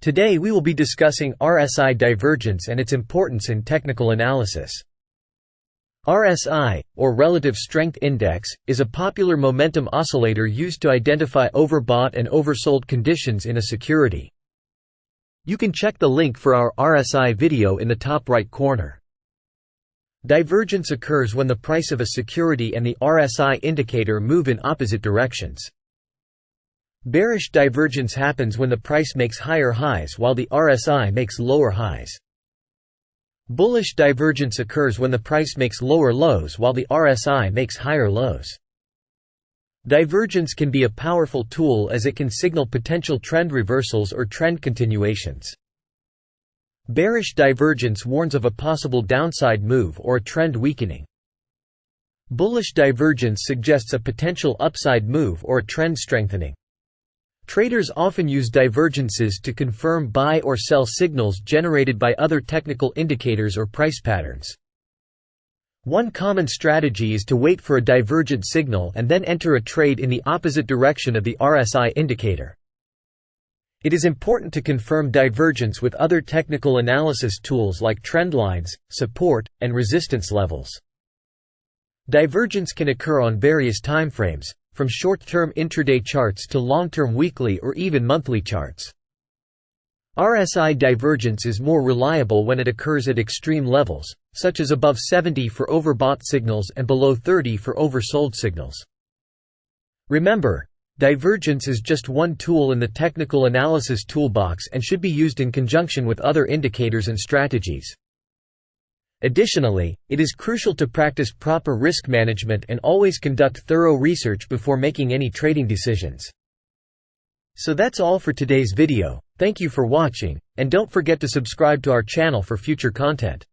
Today we will be discussing RSI divergence and its importance in technical analysis. RSI, or Relative Strength Index, is a popular momentum oscillator used to identify overbought and oversold conditions in a security. You can check the link for our RSI video in the top right corner. Divergence occurs when the price of a security and the RSI indicator move in opposite directions. Bearish divergence happens when the price makes higher highs while the RSI makes lower highs. Bullish divergence occurs when the price makes lower lows while the RSI makes higher lows. Divergence can be a powerful tool as it can signal potential trend reversals or trend continuations. Bearish divergence warns of a possible downside move or a trend weakening. Bullish divergence suggests a potential upside move or a trend strengthening. Traders often use divergences to confirm buy or sell signals generated by other technical indicators or price patterns. One common strategy is to wait for a divergent signal and then enter a trade in the opposite direction of the RSI indicator. It is important to confirm divergence with other technical analysis tools like trend lines, support, and resistance levels. Divergence can occur on various timeframes, from short-term intraday charts to long-term weekly or even monthly charts. RSI divergence is more reliable when it occurs at extreme levels, such as above 70 for overbought signals and below 30 for oversold signals. Remember, divergence is just one tool in the technical analysis toolbox and should be used in conjunction with other indicators and strategies. Additionally, it is crucial to practice proper risk management and always conduct thorough research before making any trading decisions. So that's all for today's video. Thank you for watching, and don't forget to subscribe to our channel for future content.